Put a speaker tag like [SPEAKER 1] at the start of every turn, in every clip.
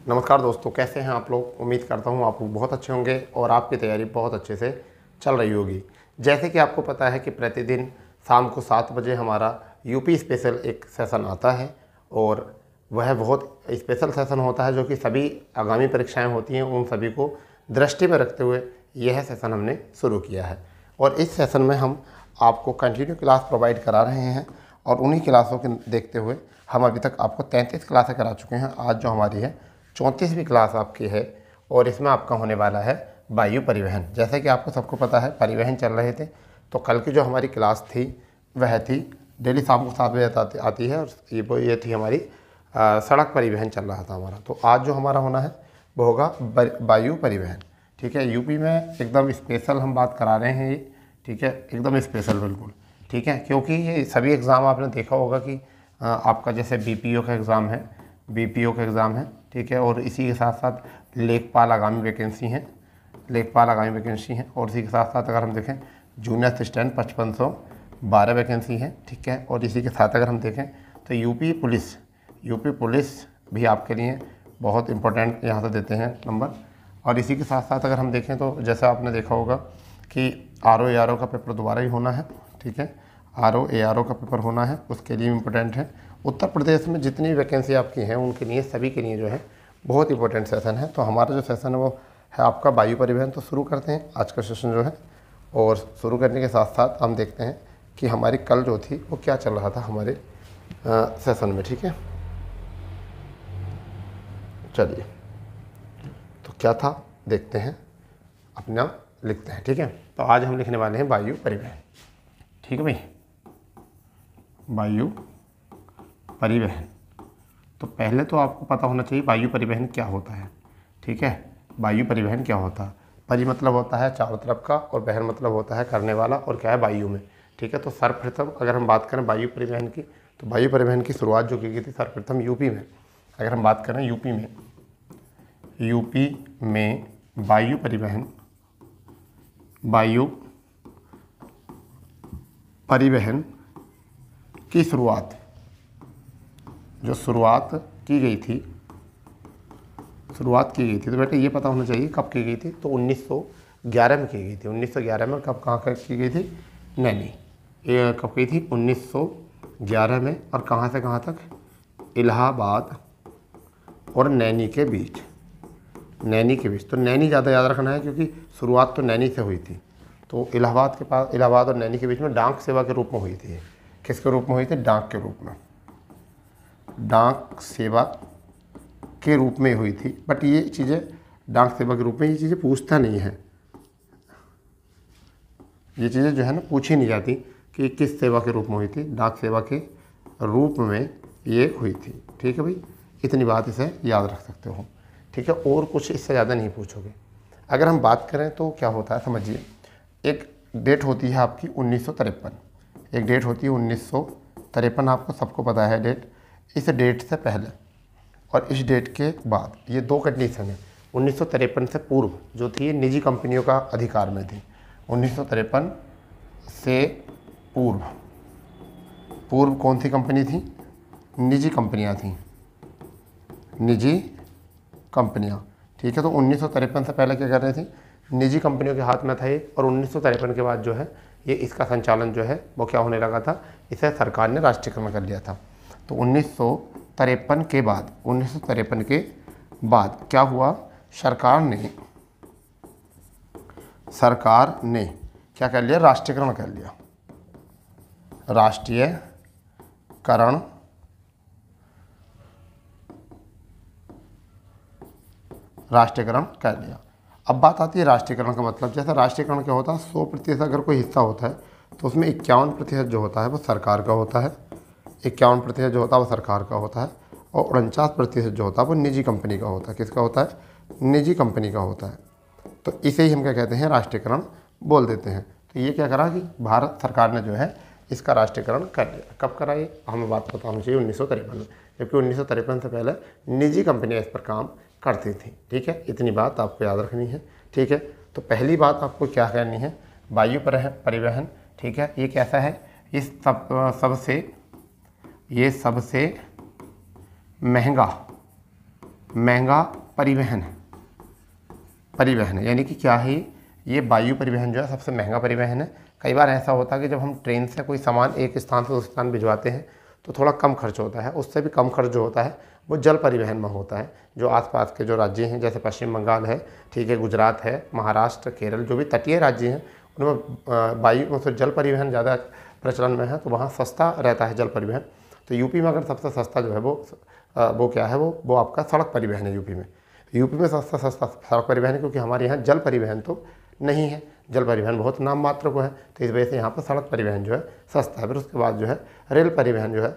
[SPEAKER 1] नमस्कार दोस्तों, कैसे हैं आप लोग। उम्मीद करता हूं आप लोग बहुत अच्छे होंगे और आपकी तैयारी बहुत अच्छे से चल रही होगी। जैसे कि आपको पता है कि प्रतिदिन शाम को 7 बजे हमारा यूपी स्पेशल एक सेशन आता है और वह बहुत स्पेशल सेशन होता है जो कि सभी आगामी परीक्षाएं होती हैं उन सभी को दृष्टि में रखते हुए यह सेशन हमने शुरू किया है। और इस सेशन में हम आपको कंटिन्यू क्लास प्रोवाइड करा रहे हैं और उन्हीं क्लासों के देखते हुए हम अभी तक आपको 33 क्लासें करा चुके हैं। आज जो हमारी है 34वीं क्लास आपकी है और इसमें आपका होने वाला है वायु परिवहन। जैसे कि आपको सबको पता है परिवहन चल रहे थे, तो कल की जो हमारी क्लास थी वह थी डेली शाम को 7 बजे आती है और ये थी हमारी सड़क परिवहन चल रहा था हमारा। तो आज जो हमारा होना है वो होगा वायु परिवहन। ठीक है, यूपी में एकदम स्पेशल हम बात करा रहे हैं ये। ठीक है, एकदम स्पेशल बिल्कुल। ठीक है, क्योंकि ये सभी एग्ज़ाम आपने देखा होगा कि आपका जैसे बीपीओ का एग्ज़ाम है, ठीक है, और इसी के साथ साथ लेखपाल आगामी वैकेंसी हैं, और इसी के साथ साथ अगर हम देखें जूनियर असिस्टेंट 5512 वैकेंसी है। ठीक है, और इसी के साथ अगर हम देखें तो यूपी पुलिस भी आपके लिए बहुत इंपॉर्टेंट यहाँ से देते हैं नंबर। और इसी के साथ साथ अगर हम देखें तो जैसा आपने देखा होगा कि आरओ का पेपर दोबारा ही होना है। ठीक है, आरओ का पेपर होना है, उसके लिए इम्पोर्टेंट है। उत्तर प्रदेश में जितनी वैकेंसी आपकी हैं उनके लिए सभी के लिए जो है बहुत इंपॉर्टेंट सेशन है। तो हमारा जो सेशन है वो है आपका वायु परिवहन। तो शुरू करते हैं आज का सेशन जो है, और शुरू करने के साथ साथ हम देखते हैं कि हमारी कल जो थी वो क्या चल रहा था हमारे सेशन में। ठीक है, चलिए तो क्या था देखते हैं, अपना लिखते हैं। ठीक है, तो आज हम लिखने वाले हैं वायु परिवहन। ठीक है भाई, वायु परिवहन। तो पहले तो आपको पता होना चाहिए वायु परिवहन क्या होता है। ठीक है, वायु परिवहन क्या होता है। परि मतलब होता है चारों तरफ का और वहन मतलब होता है करने वाला, और क्या है वायु में। ठीक है, तो सर्वप्रथम अगर हम बात करें वायु परिवहन की, तो वायु परिवहन की शुरुआत जो की गई थी सर्वप्रथम यूपी में। अगर हम बात करें यूपी में वायु परिवहन की शुरुआत की गई थी, तो बेटा ये पता होना चाहिए कब की गई थी। तो 1911 में की गई थी। 1911 में कब कहाँ की गई थी, नैनी। ये कब की थी, 1911 में। और कहाँ से कहाँ तक, इलाहाबाद और नैनी के बीच। तो नैनी ज़्यादा याद रखना है क्योंकि शुरुआत तो नैनी से हुई थी। तो इलाहाबाद और नैनी के बीच में डाक सेवा के रूप में हुई थी। किसके रूप में हुई थी, डाक सेवा के रूप में हुई थी। बट ये चीज़ें डाक सेवा के रूप में ये चीज़ें पूछता नहीं है, ये चीज़ें जो है ना पूछी नहीं जाती कि किस सेवा के रूप में हुई थी। डाक सेवा के रूप में ये हुई थी। ठीक है भाई, इतनी बात इसे याद रख सकते हो। ठीक है, और कुछ इससे ज़्यादा नहीं पूछोगे। अगर हम बात करें तो क्या होता है समझिए, एक डेट होती है आपकी 1953, आपको सबको पता है डेट। इस डेट से पहले और इस डेट के बाद ये दो कंडीशन है। 1953 से पूर्व जो थी निजी कंपनियों का अधिकार में थी। 1953 से पूर्व कौन सी कंपनी थी, निजी कंपनियां। ठीक है, तो 1953 से पहले क्या कर रही थी, निजी कंपनियों के हाथ में था ये। और 1953 के बाद जो है ये इसका संचालन जो है वो क्या होने लगा था, इसे सरकार ने राष्ट्रीयकरण कर लिया था। तो 1953 के बाद क्या हुआ, सरकार ने क्या कर लिया, राष्ट्रीयकरण कर लिया। राष्ट्रीयकरण कर लिया। अब बात आती है राष्ट्रीयकरण का मतलब। जैसा राष्ट्रीयकरण क्या होता है, 100% अगर कोई हिस्सा होता है तो उसमें 51% जो होता है वो सरकार का होता है। 51% जो होता है वो सरकार का होता है, और 49% जो होता है वो निजी कंपनी का होता है। किसका होता है, निजी कंपनी का होता है। तो इसे ही हम क्या कहते हैं, राष्ट्रीयकरण बोल देते हैं। तो ये क्या करा कि भारत सरकार ने जो है इसका राष्ट्रीयकरण कर लिया। कब करा ये हमें बात पता होनी चाहिए, 1953 में। जबकि 1953 से पहले निजी कंपनियां इस पर काम करती थी। ठीक है, इतनी बात आपको याद रखनी है। ठीक है, तो पहली बात आपको क्या करनी है, वायु परिवहन। ठीक है, ये कैसा है, ये सबसे महंगा महंगा परिवहन है। परिवहन यानी कि क्या है, ये वायु परिवहन जो है सबसे महंगा परिवहन है। कई बार ऐसा होता है कि जब हम ट्रेन से कोई सामान एक स्थान से दूसरे स्थान भिजवाते हैं तो थोड़ा कम खर्च होता है, उससे भी कम खर्च जो होता है वो जल परिवहन में होता है। जो आसपास के जो राज्य हैं जैसे पश्चिम बंगाल है, ठीक है, गुजरात है, महाराष्ट्र, केरल, जो भी तटीय राज्य हैं उनमें वायु मतलब जल परिवहन ज़्यादा प्रचलन में है, तो वहाँ सस्ता रहता है जल परिवहन। तो यूपी में अगर सबसे सस्ता जो है वो क्या है, वो आपका सड़क परिवहन है। यूपी में सस्ता सड़क परिवहन है, क्योंकि हमारे यहाँ जल परिवहन तो नहीं है, जल परिवहन बहुत नाम मात्र को है, तो इस वजह से यहाँ पर सड़क परिवहन जो है सस्ता है। फिर उसके बाद जो है रेल परिवहन जो है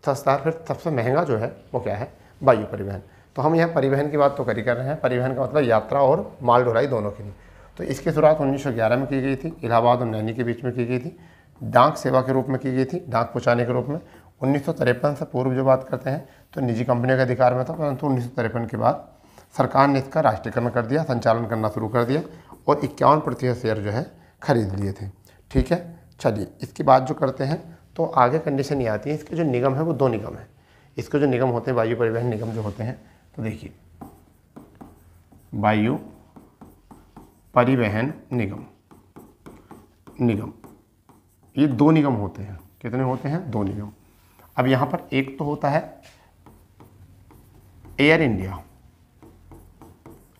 [SPEAKER 1] सस्ता है। फिर सबसे महंगा जो है वो क्या है, वायु परिवहन। तो हम यहाँ परिवहन की बात तो कर रहे हैं। परिवहन का मतलब यात्रा और माल ढुलाई दोनों के लिए। तो इसकी शुरुआत 1911 में की गई थी, इलाहाबाद और नैनी के बीच में की गई थी। डाक सेवा के रूप में की गई थी, डाक पहुँचाने के रूप में। 1953 से पूर्व जो बात करते हैं तो निजी कंपनियों के अधिकार में था, परंतु 1953 के बाद सरकार ने इसका राष्ट्रीयकरण कर दिया, संचालन करना शुरू कर दिया और 51% शेयर जो है खरीद लिए थे। ठीक है, चलिए इसकी बात जो करते हैं तो आगे कंडीशन ये आती है, इसके जो निगम है वो 2 निगम है। इसके जो निगम होते हैं, वायु परिवहन निगम जो होते हैं, तो देखिए वायु परिवहन निगम ये 2 निगम होते हैं। कितने होते हैं? 2 निगम। अब यहाँ पर एक तो होता है एयर इंडिया।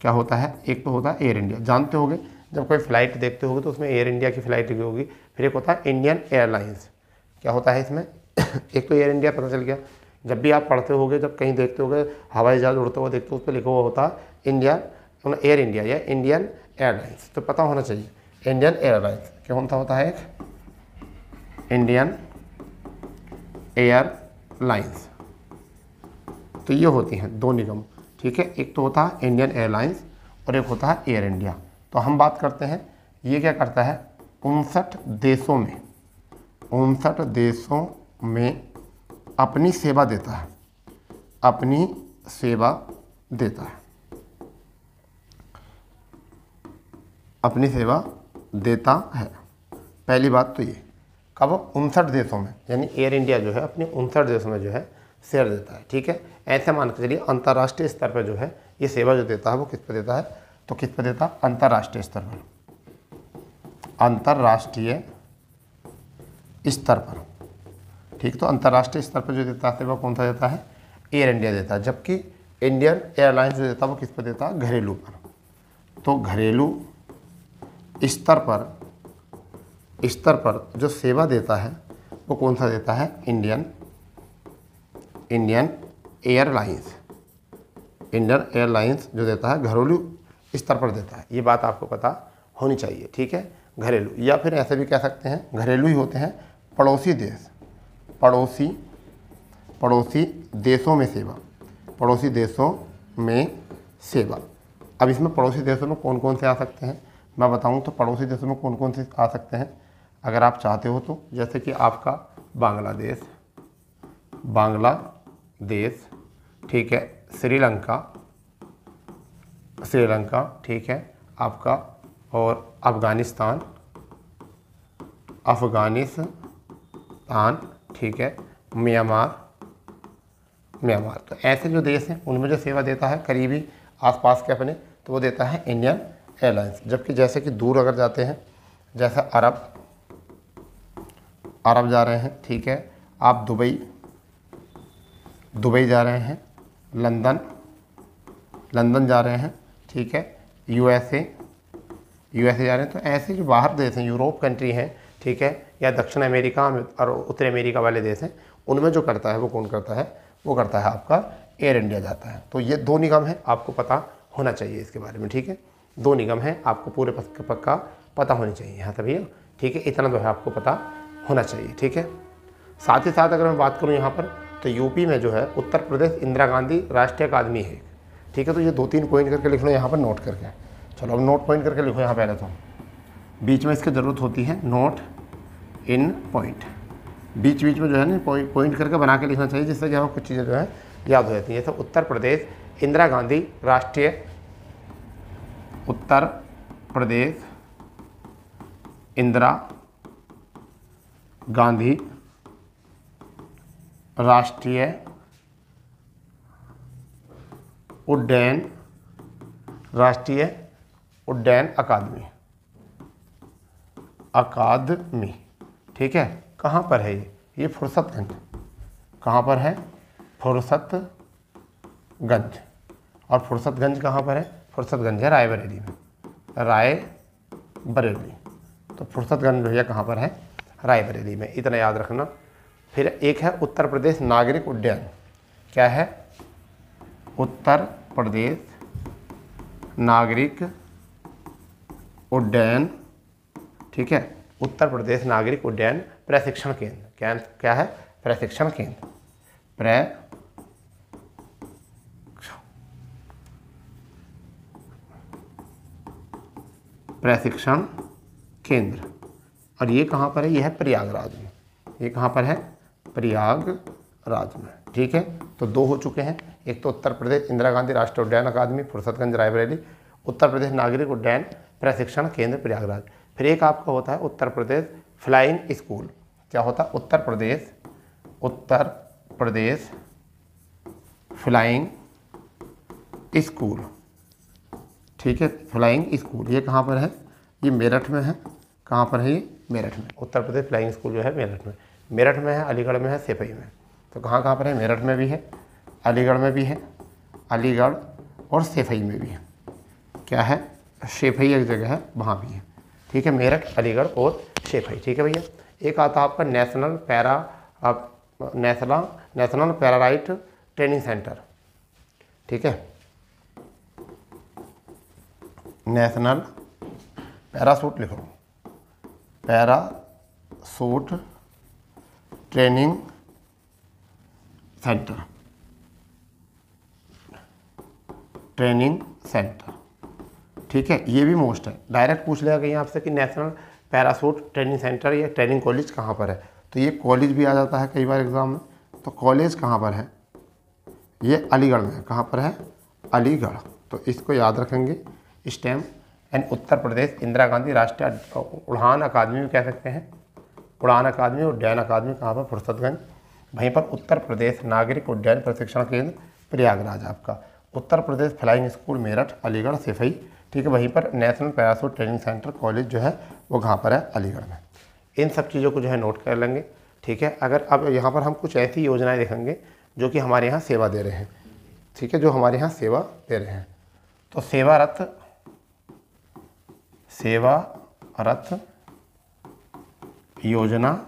[SPEAKER 1] क्या होता है? एक तो होता है एयर इंडिया, जानते होंगे, जब कोई फ्लाइट देखते होगे तो उसमें एयर इंडिया की फ्लाइट लगी होगी। फिर एक होता है इंडियन एयरलाइंस। क्या होता है इसमें? एक तो एयर इंडिया पता चल गया, जब भी आप पढ़ते होगे, जब कहीं देखते होगे हवाई जहाज उड़ते हुए देखते हो, उस पर लिखा हुआ होता है इंडिया, एयर इंडिया या इंडियन एयरलाइंस, तो पता होना चाहिए इंडियन एयरलाइंस। क्या होता है? एक इंडियन एयरलाइंस। तो ये होती हैं 2 निगम। ठीक है, एक तो होता है इंडियन एयरलाइंस और एक होता है एयर इंडिया। तो हम बात करते हैं ये क्या करता है, 59 देशों में अपनी सेवा देता है, अपनी सेवा देता है, अपनी सेवा देता है। पहली बात तो ये, कब? 59 देशों में, यानी एयर इंडिया जो है अपने 59 देशों में जो है शेयर देता है। ठीक है, ऐसे मान के चलिए अंतर्राष्ट्रीय स्तर पर जो है ये सेवा जो देता है वो किस पर देता है, तो किस पर देता है? अंतर्राष्ट्रीय स्तर पर। अंतर्राष्ट्रीय स्तर पर, ठीक, तो अंतर्राष्ट्रीय स्तर पर जो देता है सेवा कौन सा देता है? एयर इंडिया देता है। जबकि इंडियन एयरलाइंस जो देता है वो किस पर देता है? घरेलू पर। तो घरेलू स्तर पर जो सेवा देता है वो कौन सा देता है? Indian airlines. इंडियन एयरलाइंस जो देता है घरेलू स्तर पर देता है। ये बात आपको पता होनी चाहिए। ठीक है, घरेलू, या फिर ऐसे भी कह सकते हैं घरेलू ही होते हैं पड़ोसी देश, पड़ोसी देशों में सेवा, पड़ोसी देशों में सेवा। अब इसमें पड़ोसी देशों में कौन कौन से आ सकते हैं मैं बताऊं तो पड़ोसी देशों में कौन कौन से आ सकते हैं अगर आप चाहते हो तो, जैसे कि आपका बांग्लादेश, ठीक है, श्रीलंका, ठीक है, आपका, और अफ़गानिस्तान, ठीक है, म्यांमार। तो ऐसे जो देश हैं उनमें जो सेवा देता है करीबी आसपास के अपने, तो वो देता है इंडियन एयरलाइंस। जबकि जैसे कि दूर अगर जाते हैं, जैसे अरब जा रहे हैं, ठीक है, आप दुबई जा रहे हैं, लंदन जा रहे हैं, ठीक है, यूएसए जा रहे हैं। तो ऐसे जो बाहर देश हैं, यूरोप कंट्री हैं, ठीक है, या दक्षिण अमेरिका और उत्तर अमेरिका वाले देश हैं, उनमें जो करता है वो कौन करता है? वो करता है आपका एयर इंडिया जाता है। तो ये 2 निगम है, आपको पता होना चाहिए इसके बारे में। ठीक है, 2 निगम है, आपको पूरे पक्का पता होनी चाहिए यहाँ तक भैया। ठीक है, इतना जो है आपको पता होना चाहिए। ठीक है, साथ ही साथ अगर मैं बात करूँ यहाँ पर, तो यूपी में जो है उत्तर प्रदेश इंदिरा गांधी राष्ट्रीय अकादमी है। ठीक है, तो ये 2-3 पॉइंट करके लिख लो यहाँ पर, नोट करके। चलो अब नोट पॉइंट करके लिखो यहाँ पहले तो, बीच में इसकी ज़रूरत होती है नोट इन पॉइंट, बीच में जो है ना पॉइंट करके बना के लिखना चाहिए, जिससे कि हमें कुछ चीज़ें जो है याद हो जाती हैं। जैसे उत्तर प्रदेश इंदिरा गांधी राष्ट्रीय उड्डयन, राष्ट्रीय उड्डयन अकादमी, अकादमी, ठीक है। कहाँ पर है ये फुर्सतगंज। कहाँ पर है? फुर्सतगंज। और फुर्सतगंज कहाँ पर है? फुर्सतगंज है रायबरेली में, रायबरेली। तो फुर्सतगंज भैया कहाँ पर है? रायबरेली में, इतना याद रखना। फिर एक है उत्तर प्रदेश नागरिक उड्डयन। क्या है? उत्तर प्रदेश नागरिक उड्डयन, ठीक है। उत्तर प्रदेश नागरिक उड्डयन प्रशिक्षण केंद्र। क्या है? प्रशिक्षण केंद्र, प्रशिक्षण केंद्र। और ये कहाँ पर है? ये है प्रयागराज में। ये कहाँ पर है? प्रयागराज में, ठीक है। तो दो हो चुके हैं, एक तो उत्तर प्रदेश इंदिरा गांधी राष्ट्रीय उड्डयन अकादमी फुर्सतगंज रायबरेली, उत्तर प्रदेश नागरिक उड्डयन प्रशिक्षण केंद्र प्रयागराज। फिर एक आपका होता है उत्तर प्रदेश फ्लाइंग स्कूल। क्या होता है? उत्तर प्रदेश फ्लाइंग स्कूल, ठीक है। फ्लाइंग स्कूल ये कहाँ पर है? ये मेरठ में है। कहाँ पर है ये? मेरठ में। उत्तर प्रदेश फ्लाइंग स्कूल जो है मेरठ में, मेरठ में है, अलीगढ़ में है, सेफई में। तो कहाँ कहाँ पर है? मेरठ में भी है, अलीगढ़ में भी है, अलीगढ़ और सेफई में भी है। क्या है? सेफई एक जगह है, वहाँ भी है, ठीक है। मेरठ, अलीगढ़ और सेफई, ठीक है भैया। एक आता है आपका नेशनल पैराराइट ट्रेनिंग सेंटर, ठीक है। नेशनल पैरासूट लिखो, पैरासूट ट्रेनिंग सेंटर, ठीक है। ये भी मोस्ट है, डायरेक्ट पूछ लेगा कहीं आपसे कि नेशनल पैरासूट ट्रेनिंग सेंटर या ट्रेनिंग कॉलेज कहाँ पर है, तो ये कॉलेज भी आ जाता है कई बार एग्जाम में। तो कॉलेज कहाँ पर है? ये अलीगढ़ में है। कहाँ पर है? अलीगढ़। तो इसको याद रखेंगे। स्टेम एंड उत्तर प्रदेश इंदिरा गांधी राष्ट्रीय उड़ान अकादमी भी कह सकते हैं, उड़ान अकादमी और उड्डयन अकादमी कहाँ पर? फुर्सतगंज। वहीं पर उत्तर प्रदेश नागरिक उड्डयन प्रशिक्षण केंद्र प्रयागराज आपका, उत्तर प्रदेश फ्लाइंग स्कूल मेरठ, अलीगढ़, सेफई, ठीक है। वहीं पर national parachute training centre college जो है वो कहाँ पर है? अलीगढ़ में। इन सब चीज़ों को जो है नोट कर लेंगे, ठीक है। अगर अब यहाँ पर हम कुछ ऐसी योजनाएं देखेंगे जो कि हमारे यहाँ सेवा दे रहे हैं, ठीक है, जो हमारे यहाँ सेवा दे रहे हैं। तो सेवारत योजना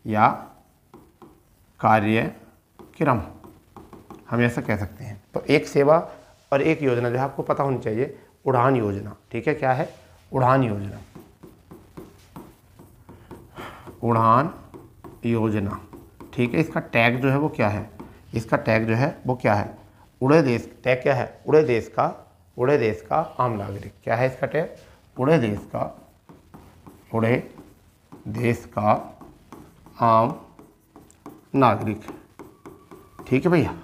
[SPEAKER 1] या कार्यक्रम हम ऐसा कह सकते हैं। तो एक सेवा और एक योजना जो है आपको पता होनी चाहिए, उड़ान योजना, ठीक है। क्या है? उड़ान योजना, उड़ान योजना, ठीक है। इसका टैग जो है वो क्या है? इसका टैग जो है वो क्या है? उड़े देश। टैग क्या है? उड़े देश का आम नागरिक। क्या है इसका टैग? उड़े देश का आम नागरिक, ठीक है भैया,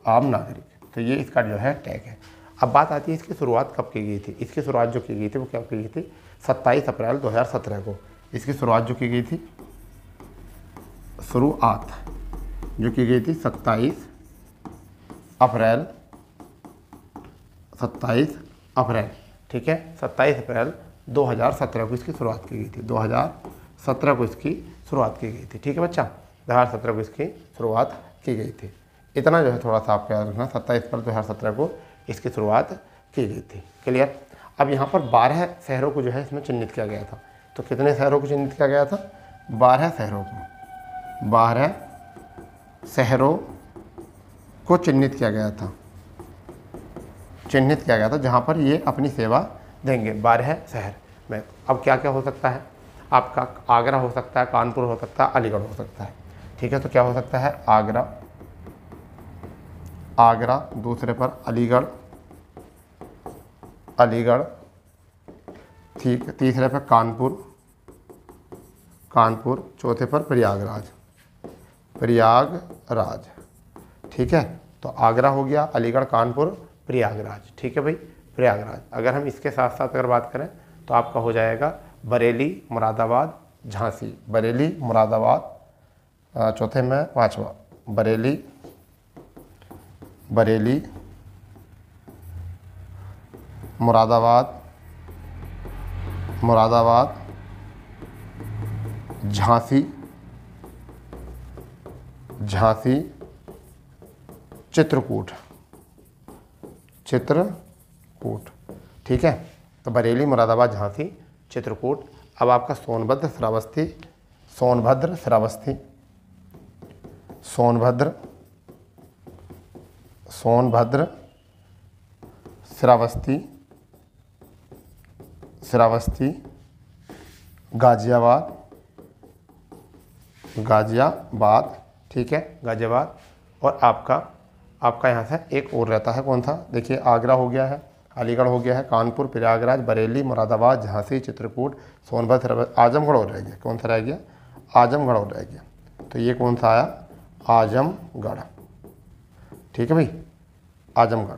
[SPEAKER 1] आम नागरिक। तो ये इसका जो है टैग है। अब बात आती है इसकी शुरुआत कब की गई थी। इसकी शुरुआत जो की गई थी वो क्या की गई थी? 27 अप्रैल 2017 को इसकी शुरुआत जो की गई थी, शुरुआत जो की गई थी 27 अप्रैल, ठीक है। 27 अप्रैल 2017 को इसकी शुरुआत की गई थी, 2017 को इसकी शुरुआत की गई थी, ठीक है बच्चा। 2017 को इसकी शुरुआत की गई थी। इतना जो है थोड़ा सा आप याद रखना, 27 अप्रैल 2017 को इसकी शुरुआत की गई थी। क्लियर? अब यहाँ पर 12 शहरों को जो है इसमें चिन्हित किया गया था। तो कितने शहरों को चिन्हित किया गया था? 12 शहरों को, 12 शहरों को चिन्हित किया गया था, जहाँ पर ये अपनी सेवा देंगे। 12 शहर में अब क्या क्या हो सकता है आपका? आगरा हो सकता है, कानपुर हो सकता है, अलीगढ़ हो सकता है, ठीक है। तो क्या हो सकता है? आगरा, दूसरे पर अलीगढ़, ठीक, तीसरे पर कानपुर, चौथे पर प्रयागराज, ठीक है। तो आगरा हो गया, अलीगढ़, कानपुर, प्रयागराज, ठीक है भाई, प्रयागराज। अगर हम इसके साथ साथ अगर बात करें तो आपका हो जाएगा बरेली, मुरादाबाद, झांसी, बरेली, मुरादाबाद, चौथे में 5वां बरेली, मुरादाबाद, मुरादाबाद, झांसी, झांसी, चित्रकूट, चित्रकूट। ठीक है, तो बरेली, मुरादाबाद, झांसी, चित्रकूट। अब आपका सोनभद्र, श्रावस्ती, सोनभद्र, श्रावस्ती, सोनभद्र, सोनभद्र, श्रावस्ती, श्रावस्ती, गाजियाबाद, गाजियाबाद। ठीक है, गाजियाबाद। और आपका यहाँ से एक और रहता है, कौन सा? देखिए, आगरा हो गया है, अलीगढ़ हो गया है, कानपुर, प्रयागराज, बरेली, मुरादाबाद, झांसी, चित्रकूट, सोनभद्र, आजमगढ़ और रह गया। कौन सा रह गया? आजमगढ़ और रह गया। तो ये कौन सा आया? आजमगढ़। ठीक है भाई, आजमगढ़,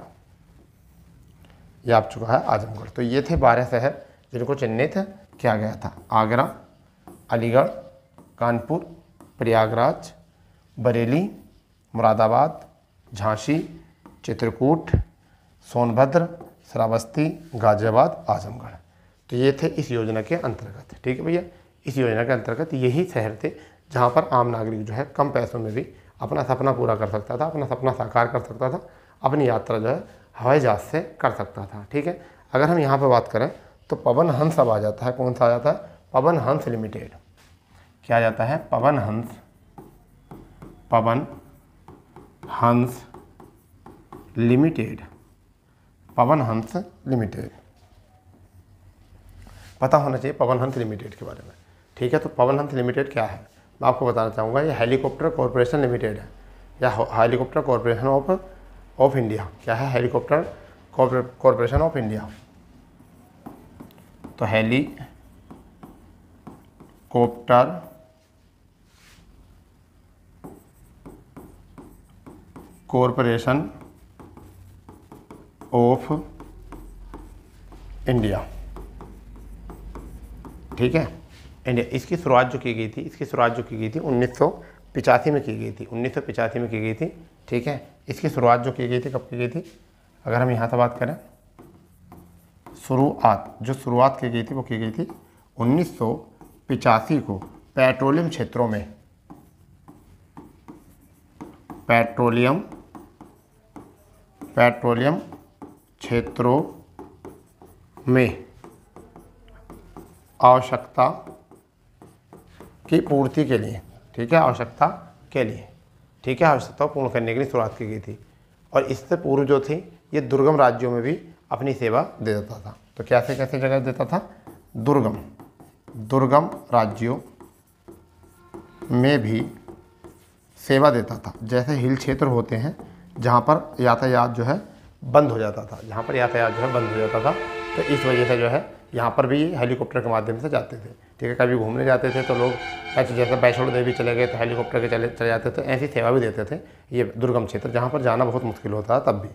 [SPEAKER 1] ये आप चुका है आजमगढ़। तो ये थे 12 शहर जिनको चिन्हित किया गया था। आगरा, अलीगढ़, कानपुर, प्रयागराज, बरेली, मुरादाबाद, झांसी, चित्रकूट, सोनभद्र, श्रावस्ती, गाजियाबाद, आजमगढ़। तो ये थे इस योजना के अंतर्गत। ठीक है भैया, इस योजना के अंतर्गत यही शहर थे जहाँ पर आम नागरिक जो है कम पैसों में भी अपना सपना पूरा कर सकता था, अपना सपना साकार कर सकता था, अपनी यात्रा जो है हवाई जहाज़ से कर सकता था। ठीक है, अगर हम यहाँ पर बात करें तो पवन हंस अब आ जाता है। कौन सा आ जाता है? पवन हंस लिमिटेड। क्या आ जाता है? Pawan Hans, Pawan Hans limited, Pawan Hans limited. पता होना चाहिए पवन हंस लिमिटेड के बारे में। ठीक है, तो पवन हंस लिमिटेड क्या है मैं आपको बताना चाहूँगा। ये हेलीकॉप्टर कॉरपोरेशन लिमिटेड है, या हेलीकॉप्टर कॉरपोरेशन ऑफ इंडिया। क्या है? Helicopter corporation of India. तो हेलीकॉप्टर कॉरपोरेशन ऑफ इंडिया। ठीक है, इंडिया। इसकी शुरुआत जो की गई थी 1985 में की गई थी, 1985 में की गई थी। ठीक है, इसकी शुरुआत जो की गई थी कब की गई थी? अगर हम यहाँ से बात करें, शुरुआत की गई थी वो की गई थी 1985 को पेट्रोलियम क्षेत्रों में, पेट्रोलियम क्षेत्रों में आवश्यकता की पूर्ति के लिए। ठीक है, आवश्यकता के लिए। ठीक है, आवश्यकता पूर्ण करने के लिए शुरुआत की गई थी। और इससे पूर्व जो थी ये दुर्गम राज्यों में भी अपनी सेवा दे देता था। तो कैसे कैसे जगह देता था? दुर्गम राज्यों में भी सेवा देता था। जैसे हिल क्षेत्र होते हैं जहाँ पर यातायात जो है बंद हो जाता था, तो इस वजह से जो है यहाँ पर भी हेलीकॉप्टर के माध्यम से जाते थे। ठीक है, कभी घूमने जाते थे तो लोग ऐसे, जैसे वैष्णो देवी चले गए तो हेलीकॉप्टर के चले जाते थे, ऐसी सेवा भी देते थे। ये दुर्गम क्षेत्र जहाँ पर जाना बहुत मुश्किल होता था तब भी।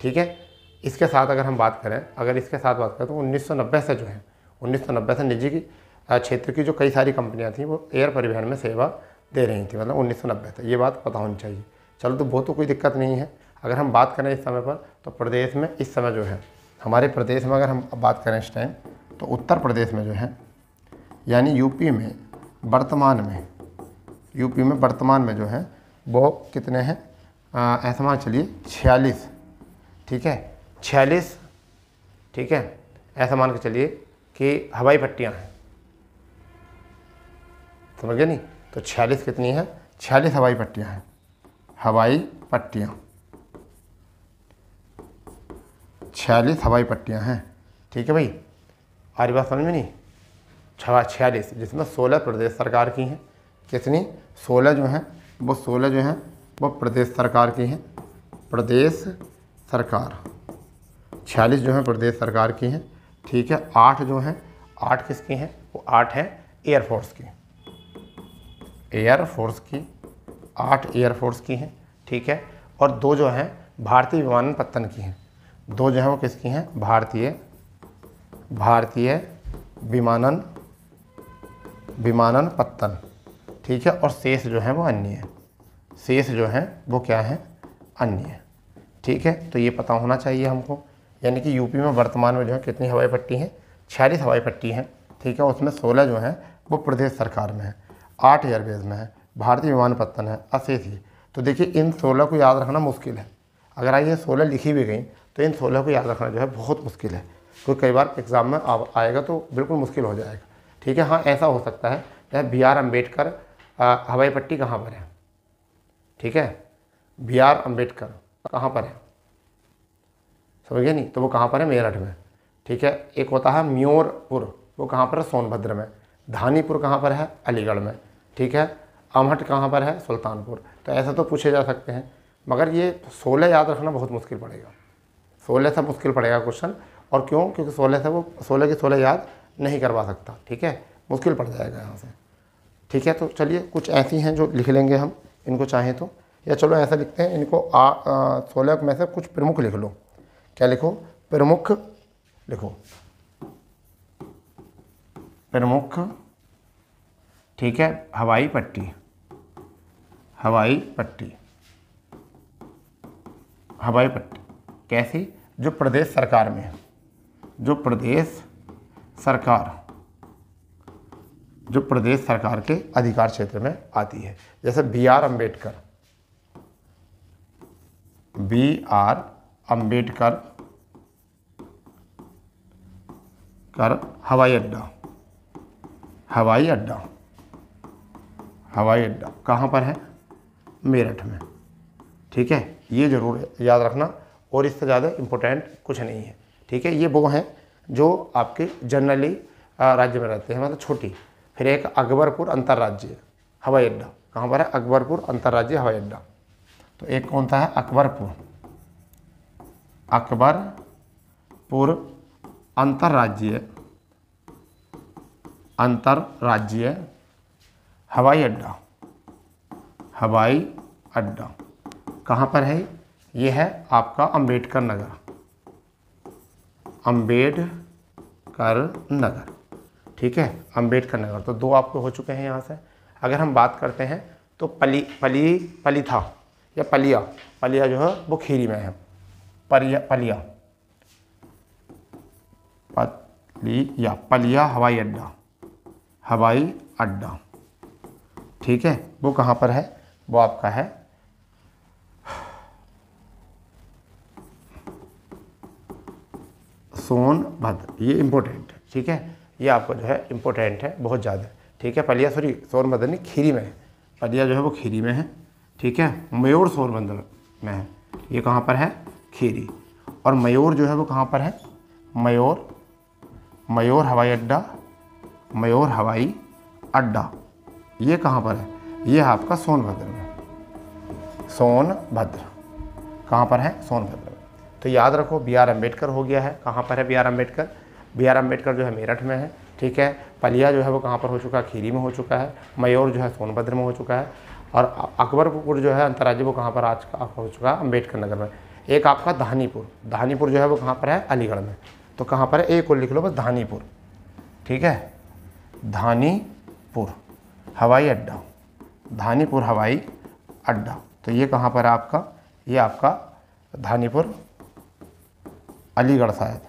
[SPEAKER 1] ठीक है, इसके साथ अगर हम बात करें, तो 1990 से जो है 1990 से निजी क्षेत्र की जो कई सारी कंपनियाँ थी वो एयर परिवहन में सेवा दे रही थी, मतलब 1990 से। ये बात पता होनी चाहिए। चलो, तो वो तो कोई दिक्कत नहीं है। अगर हम बात करें इस समय पर, तो प्रदेश में इस समय जो है, हमारे प्रदेश में अगर हम बात करें इस टाइम, तो उत्तर प्रदेश में जो है, यानी यूपी में वर्तमान में जो है वो कितने हैं? ऐसा मान चलिए 46। ठीक है, 46। ठीक है, ऐसा मान के चलिए कि हवाई पट्टियाँ हैं, समझ गए नहीं? तो 46 कितनी है? 46 हवाई पट्टियाँ हैं, हवाई पट्टियाँ 46 हवाई पट्टियाँ हैं। ठीक है भाई, आ रही बात समझ में नहीं? 46, जिसमें 16 प्रदेश सरकार की हैं। कितनी? 16 जो हैं वो प्रदेश सरकार की हैं, प्रदेश सरकार। 46 जो हैं प्रदेश सरकार की हैं। ठीक है, 8 जो हैं, 8 किसकी हैं? वो 8 हैं एयरफोर्स की, 8 एयरफोर्स की हैं। ठीक है, और 2 जो हैं भारतीय विमानपत्तन की हैं। 2 जो हैं वो किसकी हैं? भारतीय विमानपत्तन। ठीक है, और शेष जो हैं वो अन्य हैं, शेष जो हैं वो क्या हैं? अन्य। ठीक है, तो ये पता होना चाहिए हमको। यानी कि यूपी में वर्तमान में जो है कितनी हवाई पट्टी हैं, 46 हवाई पट्टी हैं, ठीक है। उसमें 16 जो हैं वो प्रदेश सरकार में है, 8 एयरबेस में है, भारतीय विमानपत्तन है, अशेष। तो देखिए इन 16 को याद रखना मुश्किल है। अगर ये 16 लिखी भी गई तो इन 16 को याद रखना जो है बहुत मुश्किल है, क्योंकि कई बार एग्ज़ाम में आएगा तो बिल्कुल मुश्किल हो जाएगा, ठीक है। हाँ, ऐसा हो सकता है जैसे BR अम्बेडकर हवाई पट्टी कहाँ पर है, ठीक है, BR अम्बेडकर कहाँ पर है, समझ गए नहीं, तो वो कहाँ पर है, मेरठ में, ठीक है। एक होता है म्योरपुर, वो कहाँ पर है, सोनभद्र में। धानीपुर कहाँ पर है, अलीगढ़ में, ठीक है। अमहट कहाँ पर है, सुल्तानपुर। तो ऐसा तो पूछे जा सकते हैं, मगर ये 16 याद रखना बहुत मुश्किल पड़ेगा, 16 से मुश्किल पड़ेगा क्वेश्चन। और क्यों, क्योंकि 16 से वो 16 की 16 याद नहीं करवा सकता, ठीक है, मुश्किल पड़ जाएगा यहाँ से, ठीक है। तो चलिए कुछ ऐसी हैं जो लिख लेंगे हम इनको चाहें तो, या चलो ऐसा लिखते हैं इनको 16 में से कुछ प्रमुख लिख लो। क्या लिखो, प्रमुख लिखो, प्रमुख, ठीक है, हवाई पट्टी, हवाई पट्टी, हवाई पट्टी कैसी, जो प्रदेश सरकार में है, जो प्रदेश सरकार, जो प्रदेश सरकार के अधिकार क्षेत्र में आती है। जैसे BR अम्बेडकर, BR अम्बेडकर कर हवाई अड्डा, हवाई अड्डा, हवाई अड्डा कहाँ पर है, मेरठ में, ठीक है। ये ज़रूर याद रखना, और इससे ज़्यादा इम्पोर्टेंट कुछ नहीं है, ठीक है। ये वो हैं जो आपके जनरली राज्य में रहते हैं, मतलब छोटी। फिर एक अकबरपुर अंतर्राज्यीय हवाई अड्डा, कहाँ पर है, अकबरपुर अंतर्राज्यीय हवाई अड्डा। तो एक कौन सा है, अकबरपुर, अकबरपुर अंतर्राज्यीय, अंतर्राज्यीय हवाई अड्डा, हवाई अड्डा कहाँ पर है, ये है आपका अम्बेडकर नगर, अम्बेडकर नगर, ठीक है, अम्बेडकर नगर। तो 2 आपको हो चुके हैं यहाँ से। अगर हम बात करते हैं तो पलीथा या पलिया, पलिया जो है वो खीरी में है, पलिया, पलिया हवाई अड्डा, हवाई अड्डा, ठीक है। वो कहाँ पर है, वो आपका है सोनभद्र। ये इम्पोर्टेंट है, ठीक है, ये आपको जो है इम्पोर्टेंट है बहुत ज़्यादा, ठीक है। पलिया सोनभद्र नहीं, खीरी में है, पलिया जो है वो खीरी में है, ठीक है। मयूर सोनभद्र में है, ये कहाँ पर है, खीरी। और मयूर जो है वो कहाँ पर है, मयूर, मयूर हवाई अड्डा, मयूर हवाई अड्डा ये कहाँ पर है, ये है आपका सोनभद्र में, सोनभद्र कहाँ पर है, सोनभद्र में। तो याद रखो BR अम्बेडकर हो गया है, कहाँ पर है BR अम्बेडकर, BR अम्बेडकर जो है मेरठ में है, ठीक है। पलिया जो है वो कहाँ पर हो चुका है, खीरी में हो चुका है। मयूर जो है सोनभद्र में हो चुका है। और अकबरपुर जो है अंतर्राज्यीय वो कहाँ पर आज का हो चुका है, अम्बेडकर नगर में। एक आपका धानीपुर, धानीपुर जो है वो कहाँ पर है, अलीगढ़ में। तो कहाँ पर है, एक और लिख लो बस, धानीपुर, ठीक है, धानीपुर हवाई अड्डा, धानीपुर हवाई अड्डा। तो ये कहाँ पर है आपका, ये आपका धानीपुर अलीगढ़ शायद,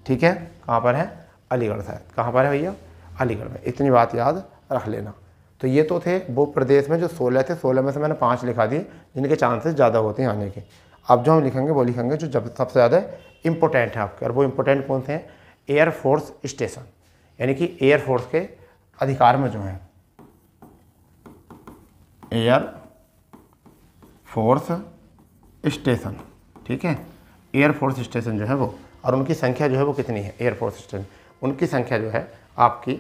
[SPEAKER 1] ठीक है, कहाँ पर है, अलीगढ़ शायद, कहाँ पर है भैया, अलीगढ़ में। इतनी बात याद रख लेना। तो ये तो थे वो प्रदेश में जो 16 थे, 16 में से मैंने 5 लिखा दिए जिनके चांसेस ज़्यादा होते हैं आने के। अब जो हम लिखेंगे वो लिखेंगे जो जब सबसे ज़्यादा इंपॉर्टेंट है आपके, और वो इंपॉर्टेंट कौन से हैं, एयरफोर्स स्टेशन, यानी कि एयरफोर्स के अधिकार में जो है, एयर फोर्स स्टेशन, ठीक है, एयरफोर्स स्टेशन जो है वो, और उनकी संख्या जो है वो कितनी है, एयरफोर्स स्टेशन उनकी संख्या जो है आपकी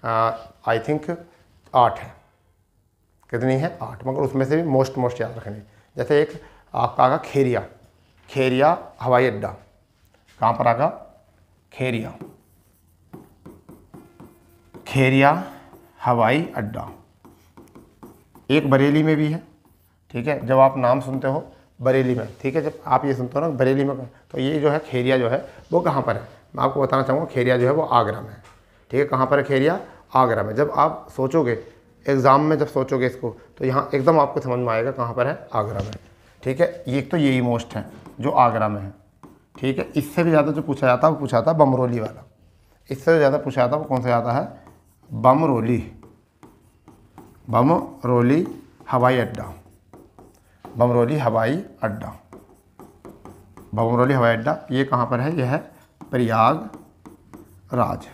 [SPEAKER 1] आई थिंक 8 है। कितनी है, 8, मगर उसमें से भी मोस्ट याद रखनी। जैसे एक आपका आगा खेरिया, खेरिया हवाई अड्डा, कहाँ पर आगा, खेरिया, खेरिया हवाई अड्डा। एक बरेली में भी है, ठीक है, जब आप नाम सुनते हो बरेली में, ठीक है, जब आप ये सुनते हो ना बरेली में, तो ये जो है खेरिया जो है वो कहाँ पर है, मैं आपको बताना चाहूँगा। खेरिया जो है वो आगरा में है, ठीक है, कहाँ पर है, खेरिया आगरा में। जब आप सोचोगे एग्ज़ाम में, जब सोचोगे इसको, तो यहाँ एकदम आपको समझ में आएगा कहाँ पर है, आगरा में, ठीक है। ये तो यही मोस्ट है जो आगरा में है, ठीक है। इससे भी ज़्यादा जो पूछा जाता है वो पूछा जाता है बमरोली वाला। इससे ज़्यादा पूछा जाता है वो कौन सा जाता है? बमरोली। बमरोली हवाई अड्डा। बमरोली हवाई अड्डा। बमरोली हवाई अड्डा ये कहाँ पर है? यह है प्रयागराज।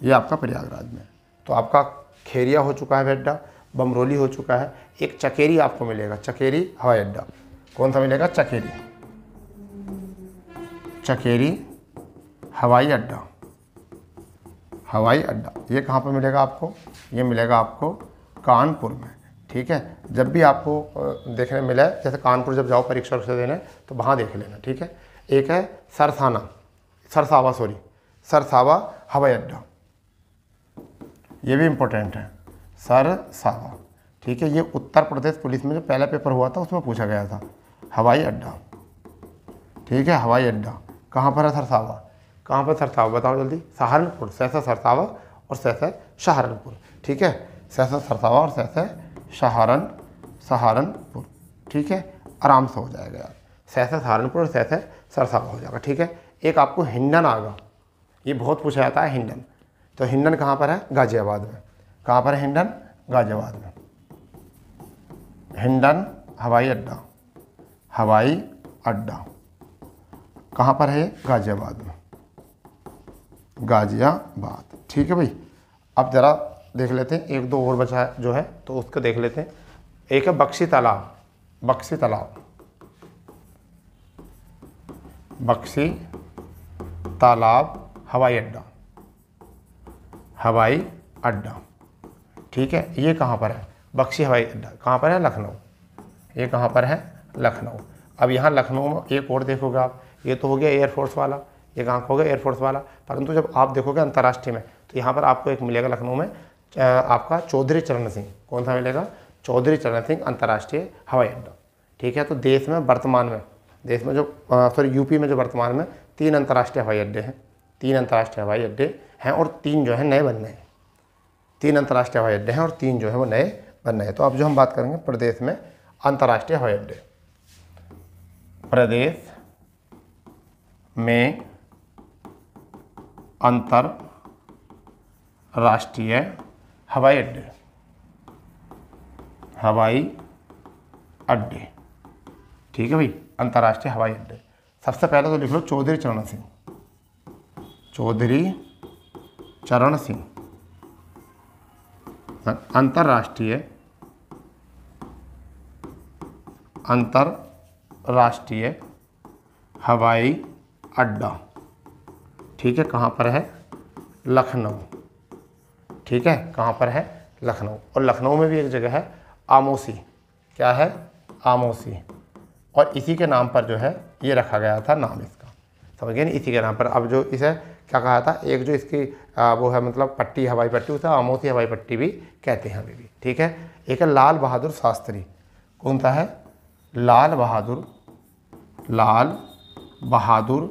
[SPEAKER 1] ये आपका प्रयागराज में। तो आपका खेरिया हो चुका है हवाई अड्डा, बमरोली हो चुका है। एक चकेरी आपको मिलेगा, चकेरी हवाई अड्डा। कौन सा मिलेगा? चकेरी। चकेरी हवाई अड्डा। हवाई अड्डा ये कहाँ पर मिलेगा आपको? ये मिलेगा आपको कानपुर में। ठीक है। जब भी आपको देखने मिले, जैसे कानपुर जब जाओ परीक्षा से देने तो वहाँ देख लेना। ठीक है। एक है सरसावा हवाई अड्डा, ये भी इम्पोर्टेंट है, सरसावा। ठीक है। ये उत्तर प्रदेश पुलिस में जो पहला पेपर हुआ था उसमें पूछा गया था, हवाई अड्डा। ठीक है। हवाई अड्डा कहाँ पर है? सरसावा। कहाँ पर सरसावा बताओ जल्दी? सहारनपुर। सहसा सरसावा और सहसा सहारनपुर। ठीक है। सहसा सरसावा और सहसा सहारनपुर। ठीक है। आराम से हो जाएगा यार, सहसा सहारनपुर और सहसा सरसावा हो जाएगा। ठीक है। एक आपको हिंडन आएगा, ये बहुत पूछा जाता है हिंडन। तो हिंडन कहाँ पर है? गाजियाबाद में। कहाँ पर है हिंडन? गाजियाबाद में। हिंडन हवाई अड्डा। हवाई अड्डा कहाँ पर है? गाजियाबाद में। गाजियाबाद। ठीक है भाई। अब ज़रा देख लेते हैं, एक दो और बचा है जो है तो उसको देख लेते हैं। एक है बक्शी तालाब। बक्शी तालाब। बक्शी तालाब हवाई अड्डा। हवाई अड्डा। ठीक है। ये कहाँ पर है? बक्शी हवाई अड्डा कहाँ पर है? लखनऊ। ये कहाँ पर है? लखनऊ। अब यहाँ लखनऊ में एक और देखोगे आप, ये तो हो गया एयरफोर्स वाला, ये कहाँ का हो गया? एयरफोर्स वाला। परंतु जब आप देखोगे अंतर्राष्ट्रीय में तो यहाँ पर आपको एक मिलेगा लखनऊ में आपका चौधरी चरण सिंह। कौन सा मिलेगा? चौधरी चरण सिंह अंतर्राष्ट्रीय हवाई अड्डा। ठीक है। तो देश में वर्तमान में, देश में जो यूपी में जो वर्तमान में 3 अंतर्राष्ट्रीय हवाई अड्डे हैं। 3 अंतर्राष्ट्रीय हवाई अड्डे हैं और 3 जो है नए बनने हैं। 3 अंतर्राष्ट्रीय हवाई अड्डे हैं और 3 जो है वो नए बनने हैं। तो अब जो हम बात करेंगे प्रदेश में अंतर्राष्ट्रीय हवाई अड्डे। प्रदेश में अंतर्राष्ट्रीय हवाई अड्डे। हवाई अड्डे। ठीक है भाई। अंतर्राष्ट्रीय हवाई अड्डे सबसे पहले तो लिख लो चौधरी चरण सिंह। चौधरी चरण सिंह अंतर्राष्ट्रीय हवाई अड्डा। ठीक है। कहाँ पर है? लखनऊ। ठीक है। कहाँ पर है? लखनऊ। और लखनऊ में भी एक जगह है आमोसी। क्या है? आमोसी। और इसी के नाम पर जो है ये रखा गया था नाम इसका, समझ गए नहीं? इसी के नाम पर। अब जो इसे क्या कहा था, एक जो इसकी वो है मतलब पट्टी, हवाई पट्टी, उसे आमोसी हवाई पट्टी भी कहते हैं अभी भी। ठीक है। एक है लाल बहादुर शास्त्री। कौन सा है? लाल बहादुर।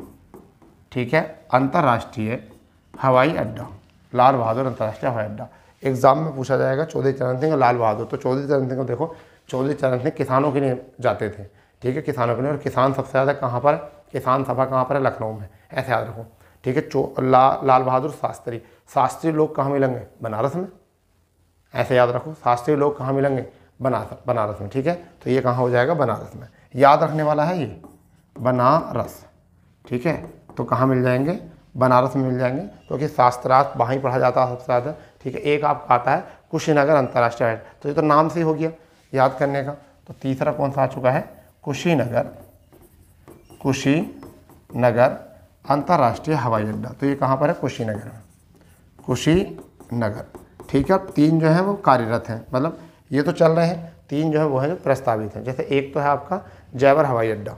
[SPEAKER 1] ठीक है। अंतर्राष्ट्रीय हवाई अड्डा। लाल बहादुर अंतर्राष्ट्रीय हवाई अड्डा एग्जाम में पूछा जाएगा। चौधरी चरण सिंह और लाल बहादुर। तो चौधरी चरण सिंह को देखो, चौधरी चरण सिंह किसानों के लिए जाते थे। ठीक है। किसानों के लिए। और किसान सबसे ज़्यादा कहाँ पर? किसान सभा कहाँ पर है? लखनऊ में। ऐसे याद रखो। ठीक है। लाल बहादुर शास्त्री। शास्त्री लोग कहाँ मिलेंगे? बनारस में। ऐसे याद रखो। शास्त्री लोग कहाँ मिलेंगे? बनारस में। ठीक है। तो ये कहाँ हो जाएगा? बनारस में। याद रखने वाला है ये, बनारस। ठीक है। तो कहाँ मिल जाएंगे? बनारस में मिल जाएंगे, क्योंकि शास्त्रार्थ वहाँ ही पढ़ा जाता है सबसे ज़्यादा। ठीक है। एक आपका आता है कुशीनगर अंतर्राष्ट्रीय हवाई अड्डा। तो ये तो नाम से ही हो गया याद करने का। तो तीसरा कौन सा आ चुका है? कुशीनगर अंतर्राष्ट्रीय हवाई अड्डा। तो ये कहाँ पर है? कुशीनगर में। कुशीनगर। ठीक है। अब 3 जो है वो कार्यरत हैं, मतलब ये तो चल रहे हैं, 3 जो है वो है जो प्रस्तावित हैं। जैसे एक तो है आपका जयवर हवाई अड्डा।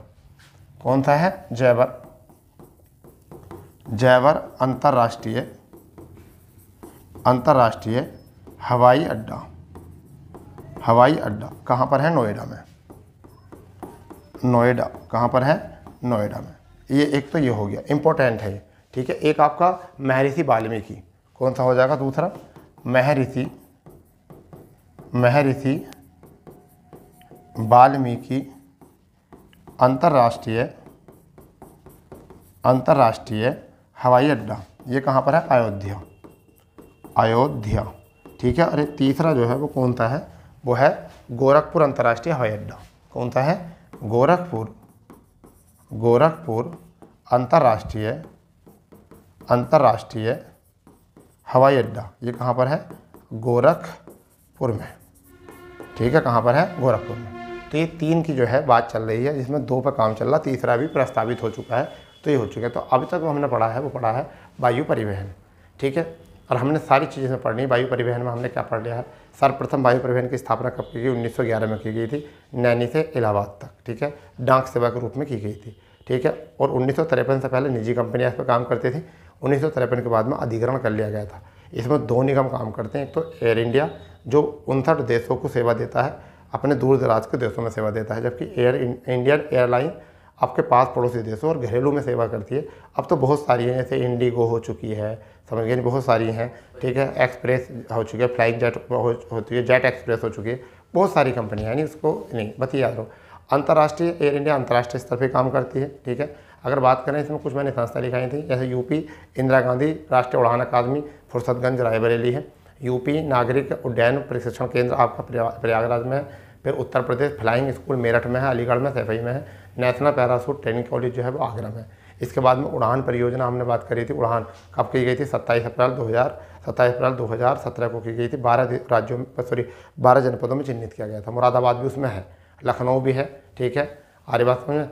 [SPEAKER 1] कौन सा है? जयवर अंतर्राष्ट्रीय हवाई अड्डा कहाँ पर है? नोएडा में। नोएडा कहाँ पर है? नोएडा में। ये एक तो ये हो गया, इंपॉर्टेंट है ये। ठीक है। एक आपका महर्षि वाल्मीकि। कौन सा हो जाएगा? दूसरा महर्षि वाल्मीकि अंतर्राष्ट्रीय अंतर्राष्ट्रीय हवाई अड्डा, ये कहाँ पर है? अयोध्या, अयोध्या, ठीक है। और एक तीसरा जो है वो कौन सा है? वो है गोरखपुर अंतर्राष्ट्रीय हवाई अड्डा। कौन सा है? गोरखपुर, गोरखपुर अंतर्राष्ट्रीय हवाई अड्डा, ये कहाँ पर है? गोरखपुर में, ठीक है। कहाँ पर है? गोरखपुर में। तो ये 3 की जो है बात चल रही है, जिसमें 2 पर काम चल रहा, तीसरा भी प्रस्तावित हो चुका है। तो ये हो चुका है। तो अभी तक हमने पढ़ा है वो पढ़ा है वायु परिवहन, ठीक है। और हमने सारी चीज़ें पढ़नी। वायु परिवहन में हमने क्या पढ़ लिया है? सर्वप्रथम वायु परिवहन की स्थापना कब की गई? 1911 में की गई थी, नैनी से इलाहाबाद तक, ठीक है। डाक सेवा के रूप में की गई थी, ठीक है। और 1953 से पहले निजी कंपनियां इस पर काम करती थी। 1953 के बाद में अधिग्रहण कर लिया गया था। इसमें 2 निगम काम करते हैं। एक तो एयर इंडिया, जो 59 देशों को सेवा देता है, अपने दूर दराज के देशों में सेवा देता है, जबकि इंडियन एयरलाइन आपके पास पड़ोसी देशों और घरेलू में सेवा करती है। अब तो बहुत सारी हैं, जैसे इंडिगो हो चुकी है, समझ गए, बहुत सारी हैं, ठीक है। एक्सप्रेस हो चुकी है, फ्लाइंग जेट होती है, जेट एक्सप्रेस हो चुकी है, बहुत सारी कंपनियाँ हैं। नहीं उसको नहीं बस याद रहो। अंतर्राष्ट्रीय एयर इंडिया अंतर्राष्ट्रीय स्तर पर काम करती है, ठीक है। अगर बात करें इसमें कुछ मैंने संस्था लिखाई थी, जैसे यूपी इंदिरा गांधी राष्ट्रीय उड़ान अकादमी फुर्सतगंज रायबरेली है। यूपी नागरिक उड्डयन प्रशिक्षण केंद्र आपका प्रयागराज में है। फिर उत्तर प्रदेश फ्लाइंग स्कूल मेरठ में है, अलीगढ़ में, सैफई में है। नेशनल पैराशूट ट्रेनिंग कॉलेज जो है वो आगरा में है। इसके बाद में उड़ान परियोजना हमने बात करी थी। उड़ान कब की गई थी? 27 अप्रैल 2017 को की गई थी। 12 जनपदों में चिन्हित किया गया था। मुरादाबाद भी उसमें है, लखनऊ भी है, ठीक है। आर्यवास में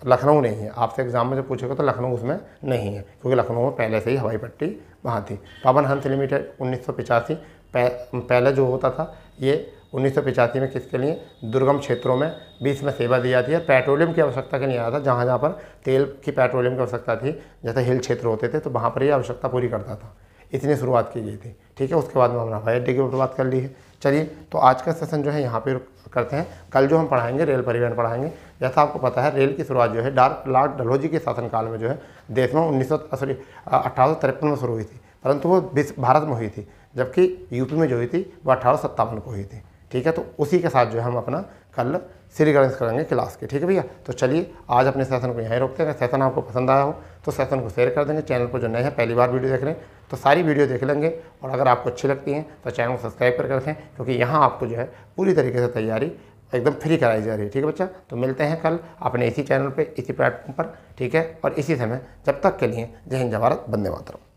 [SPEAKER 1] लखनऊ नहीं है। आपसे एग्जाम में जब पूछेगा तो लखनऊ उसमें नहीं है, क्योंकि लखनऊ में पहले से ही हवाई पट्टी वहाँ थी। पवन हंस लिमिटेड 1985 पहले जो होता था ये 1985 में किसके लिए? दुर्गम क्षेत्रों में बीच में सेवा दी जाती है। पेट्रोलियम की आवश्यकता के लिए आया था, जहाँ जहाँ पर तेल की पेट्रोलियम की आवश्यकता थी, जैसे हिल क्षेत्र होते थे, तो वहाँ पर ये आवश्यकता पूरी करता था। इतनी शुरुआत की गई थी, ठीक है। उसके बाद में हमने हवाई अड्डे की बात कर ली है। चलिए, तो आज का सेशन जो है यहाँ पे करते हैं। कल जो हम पढ़ाएंगे रेल परिवहन पढ़ाएंगे। जैसा आपको पता है रेल की शुरुआत जो है लॉर्ड डलहौजी के शासनकाल में जो है देश में 1853 में शुरू हुई थी, परंतु वो भारत में हुई थी, जबकि यूपी में जो हुई थी वो 1857 को हुई थी, ठीक है। तो उसी के साथ जो है हम अपना कल श्री गणेश करेंगे क्लास के, ठीक है भैया। तो चलिए आज अपने सेशन को यहीं रोकते हैं। अगर सेशन आपको पसंद आया हो तो सेशन को शेयर कर देंगे। चैनल पर जो नए हैं पहली बार वीडियो देख रहे हैं तो सारी वीडियो देख लेंगे, और अगर आपको अच्छी लगती हैं तो चैनल को सब्सक्राइब करके रखें, क्योंकि यहाँ आपको जो है पूरी तरीके से तैयारी एकदम फ्री कराई जा रही है, ठीक है बच्चा। तो मिलते हैं कल अपने इसी चैनल पर, इसी प्लेटफॉर्म पर, ठीक है। और इसी समय, जब तक के लिए जय हिंद, जय भारत, वंदे मातरम।